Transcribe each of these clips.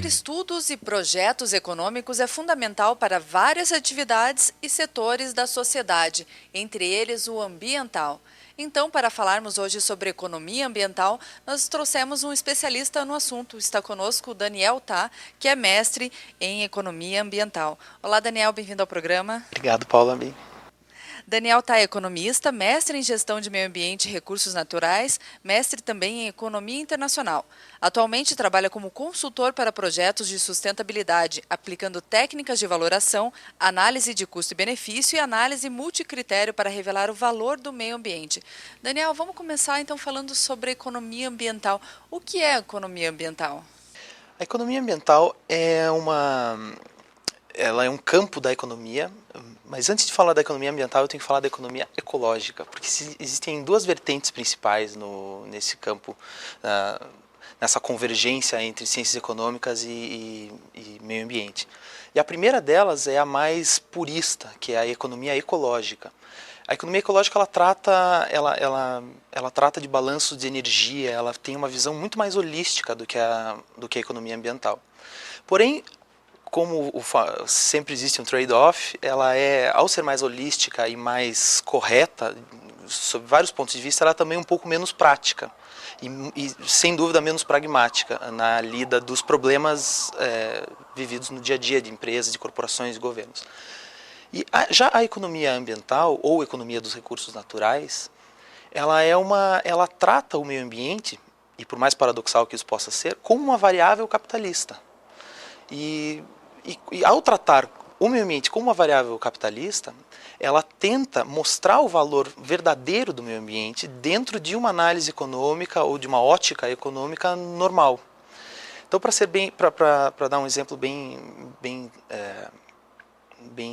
Fazer estudos e projetos econômicos é fundamental para várias atividades e setores da sociedade, entre eles o ambiental. Então, para falarmos hoje sobre economia ambiental, nós trouxemos um especialista no assunto. Está conosco o Daniel Tá, que é mestre em economia ambiental. Olá, Daniel, bem-vindo ao programa. Obrigado, Paula. Daniel Tá é economista, mestre em gestão de meio ambiente e recursos naturais, mestre também em economia internacional. Atualmente trabalha como consultor para projetos de sustentabilidade, aplicando técnicas de valoração, análise de custo e benefício e análise multicritério para revelar o valor do meio ambiente. Daniel, vamos começar então falando sobre economia ambiental. O que é economia ambiental? A economia ambiental ela é um campo da economia, mas antes de falar da economia ambiental, eu tenho que falar da economia ecológica, porque existem duas vertentes principais nesse campo, nessa convergência entre ciências econômicas e meio ambiente. E a primeira delas é a mais purista, que é a economia ecológica. A economia ecológica ela trata de balanço de energia, ela tem uma visão muito mais holística do que a economia ambiental. Porém, como sempre existe um trade-off, ao ser mais holística e mais correta, sob vários pontos de vista, ela é também um pouco menos prática e sem dúvida menos pragmática na lida dos problemas vividos no dia a dia de empresas, de corporações e governos. E já a economia ambiental, ou economia dos recursos naturais, ela trata o meio ambiente, e por mais paradoxal que isso possa ser, como uma variável capitalista. E ao tratar o meio ambiente como uma variável capitalista, ela tenta mostrar o valor verdadeiro do meio ambiente dentro de uma análise econômica ou de uma ótica econômica normal. Então, para dar um exemplo bem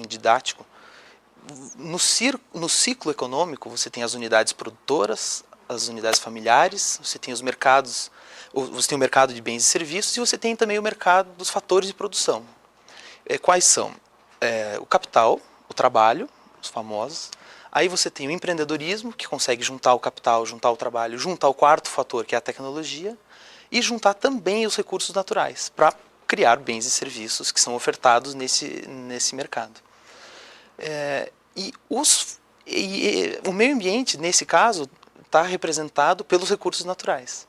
didático, no ciclo econômico você tem as unidades produtoras, as unidades familiares, você tem os mercados, você tem o mercado de bens e serviços e você tem também o mercado dos fatores de produção. Quais são? O capital, o trabalho, os famosos. Aí você tem o empreendedorismo, que consegue juntar o capital, juntar o trabalho, juntar o quarto fator, que é a tecnologia, e juntar também os recursos naturais, para criar bens e serviços que são ofertados nesse mercado. O meio ambiente, nesse caso, está representado pelos recursos naturais.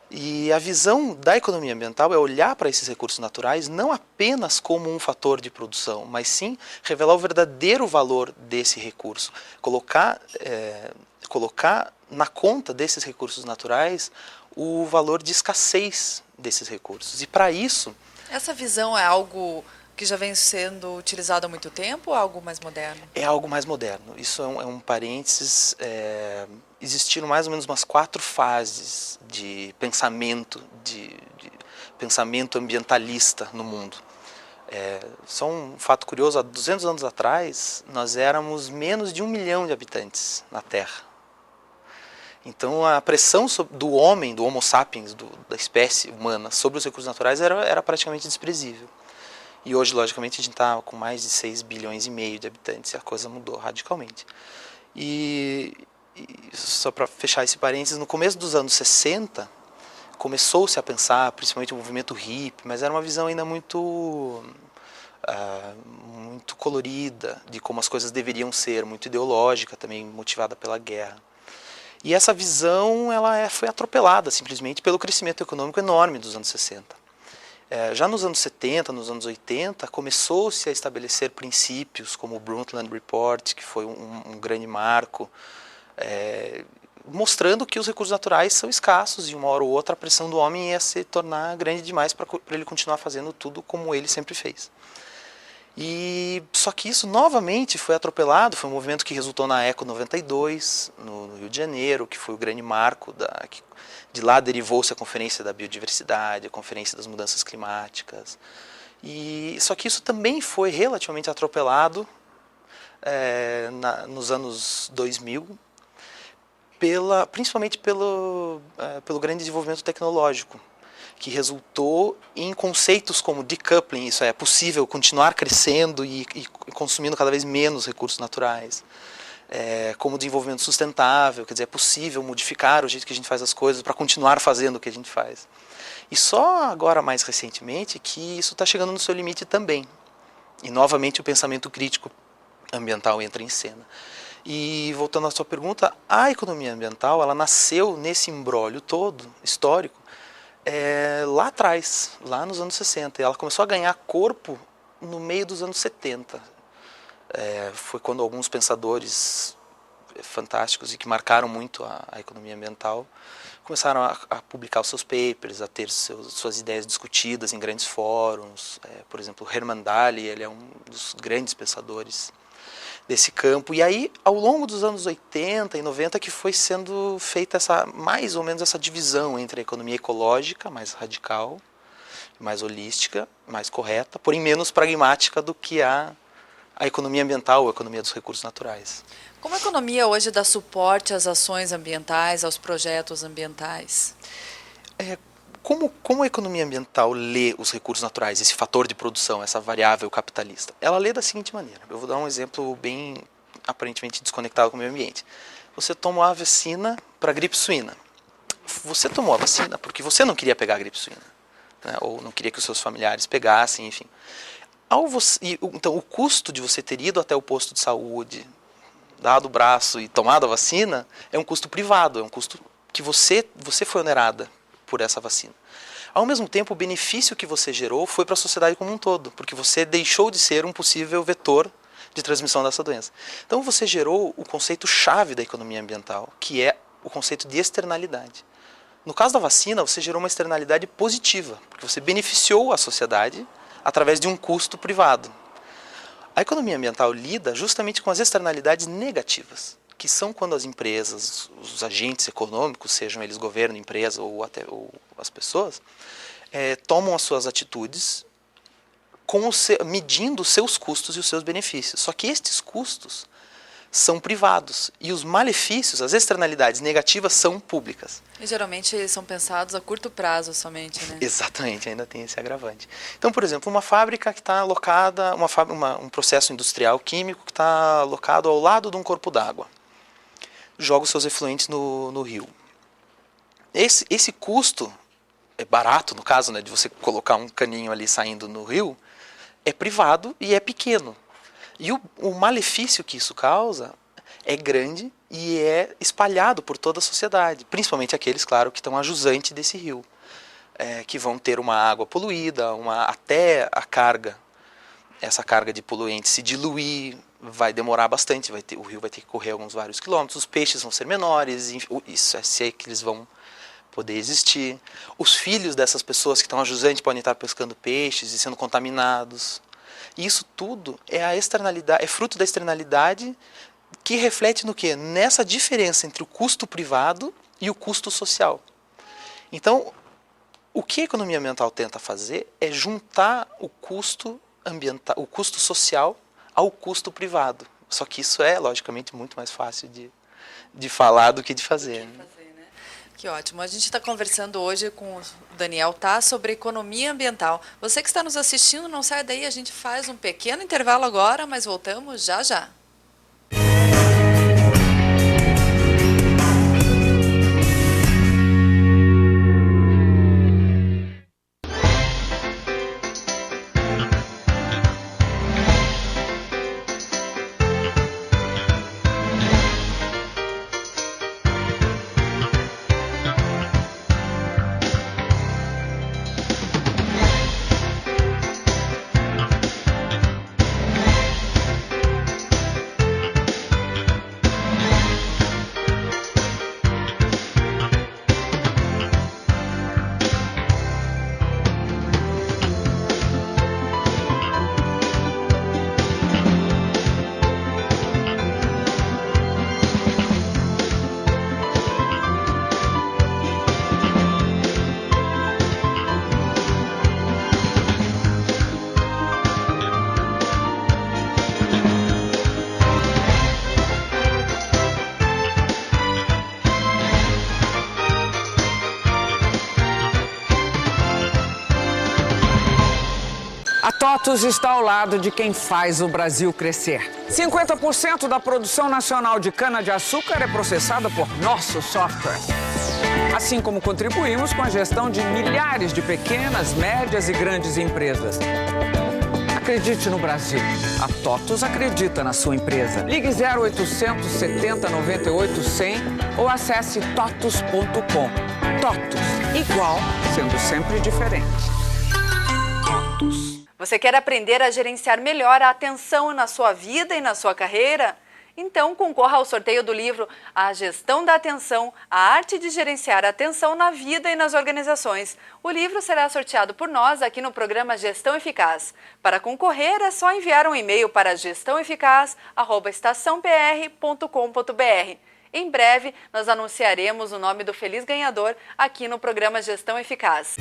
E a visão da economia ambiental é olhar para esses recursos naturais não apenas como um fator de produção, mas sim revelar o verdadeiro valor desse recurso, colocar na conta desses recursos naturais o valor de escassez desses recursos. E para isso... Essa visão é algo que já vem sendo utilizado há muito tempo ou algo mais moderno? É algo mais moderno. Isso é um parênteses. Existiram mais ou menos umas 4 fases de pensamento ambientalista no mundo. Só um fato curioso, há 200 anos atrás, nós éramos menos de 1 milhão de habitantes na Terra. Então a pressão do homem, do Homo sapiens, da espécie humana, sobre os recursos naturais era praticamente desprezível. E hoje, logicamente, a gente está com mais de 6 bilhões e meio de habitantes e a coisa mudou radicalmente. E só para fechar esse parênteses, no começo dos anos 60, começou-se a pensar, principalmente o movimento hippie, mas era uma visão ainda muito colorida de como as coisas deveriam ser, muito ideológica, também motivada pela guerra. E essa visão foi atropelada simplesmente pelo crescimento econômico enorme dos anos 60. Já nos anos 70, nos anos 80, começou-se a estabelecer princípios como o Brundtland Report, que foi um grande marco, mostrando que os recursos naturais são escassos e uma hora ou outra a pressão do homem ia se tornar grande demais para ele continuar fazendo tudo como ele sempre fez. Só que isso novamente foi atropelado, foi um movimento que resultou na Eco 92, no Rio de Janeiro, que foi o grande marco, de lá derivou-se a Conferência da Biodiversidade, a Conferência das Mudanças Climáticas. Só que isso também foi relativamente atropelado nos anos 2000, principalmente pelo grande desenvolvimento tecnológico, que resultou em conceitos como decoupling, isso é possível continuar crescendo e consumindo cada vez menos recursos naturais, como desenvolvimento sustentável, quer dizer, é possível modificar o jeito que a gente faz as coisas para continuar fazendo o que a gente faz. E só agora, mais recentemente, que isso está chegando no seu limite também. E, novamente, o pensamento crítico ambiental entra em cena. E, voltando à sua pergunta, a economia ambiental ela nasceu nesse imbróglio todo, histórico, lá atrás, lá nos anos 60. E ela começou a ganhar corpo no meio dos anos 70. Foi quando alguns pensadores fantásticos e que marcaram muito a economia ambiental começaram a publicar os seus papers, a ter suas ideias discutidas em grandes fóruns. Por exemplo, Herman Daly, ele é um dos grandes pensadores desse campo. E aí, ao longo dos anos 80 e 90, que foi sendo feita mais ou menos essa divisão entre a economia ecológica, mais radical, mais holística, mais correta, porém menos pragmática do que a economia ambiental, a economia dos recursos naturais. Como a economia hoje dá suporte às ações ambientais, aos projetos ambientais? Como a economia ambiental lê os recursos naturais, esse fator de produção, essa variável capitalista? Ela lê da seguinte maneira. Eu vou dar um exemplo bem aparentemente desconectado com o meio ambiente. Você toma uma vacina para gripe suína. Você tomou a vacina porque você não queria pegar a gripe suína, né? Ou não queria que os seus familiares pegassem, enfim. Então, o custo de você ter ido até o posto de saúde, dado o braço e tomado a vacina, é um custo privado, é um custo que você foi onerada por essa vacina. Ao mesmo tempo, o benefício que você gerou foi para a sociedade como um todo, porque você deixou de ser um possível vetor de transmissão dessa doença. Então, você gerou o conceito-chave da economia ambiental, que é o conceito de externalidade. No caso da vacina, você gerou uma externalidade positiva, porque você beneficiou a sociedade através de um custo privado. A economia ambiental lida justamente com as externalidades negativas, que são quando as empresas, os agentes econômicos, sejam eles governo, empresa ou as pessoas, tomam as suas atitudes medindo os seus custos e os seus benefícios. Só que estes custos são privados e os malefícios, as externalidades negativas, são públicas. E geralmente são pensados a curto prazo somente, né? Exatamente, ainda tem esse agravante. Então, por exemplo, uma fábrica que está alocada, um processo industrial químico que está alocado ao lado de um corpo d'água, joga os seus efluentes no rio. Esse custo, é barato no caso, né, de você colocar um caninho ali saindo no rio, é privado e é pequeno. E o malefício que isso causa é grande e é espalhado por toda a sociedade, principalmente aqueles, claro, que estão a jusante desse rio, que vão ter uma água poluída, até essa carga de poluentes se diluir, vai demorar bastante, o rio vai ter que correr vários quilômetros, os peixes vão ser menores, isso se é que eles vão poder existir. Os filhos dessas pessoas que estão a jusante podem estar pescando peixes e sendo contaminados. Isso tudo é fruto da externalidade que reflete no quê? Nessa diferença entre o custo privado e o custo social. Então, o que a economia ambiental tenta fazer é juntar o custo ambiental, o custo social ao custo privado. Só que isso é, logicamente, muito mais fácil de falar do que de fazer. Que ótimo. A gente está conversando hoje com o Daniel Tá sobre economia ambiental. Você que está nos assistindo, não sai daí, a gente faz um pequeno intervalo agora, mas voltamos já já. A TOTUS está ao lado de quem faz o Brasil crescer. 50% da produção nacional de cana-de-açúcar é processada por nosso software. Assim como contribuímos com a gestão de milhares de pequenas, médias e grandes empresas. Acredite no Brasil. A TOTUS acredita na sua empresa. Ligue 0800 70 98 100 ou acesse totus.com. TOTUS, igual, sendo sempre diferente. TOTUS. Você quer aprender a gerenciar melhor a atenção na sua vida e na sua carreira? Então concorra ao sorteio do livro A Gestão da Atenção, a arte de gerenciar a atenção na vida e nas organizações. O livro será sorteado por nós aqui no programa Gestão Eficaz. Para concorrer é só enviar um e-mail para gestãoeficaz@estaçãopr.com.br. Em breve nós anunciaremos o nome do feliz ganhador aqui no programa Gestão Eficaz.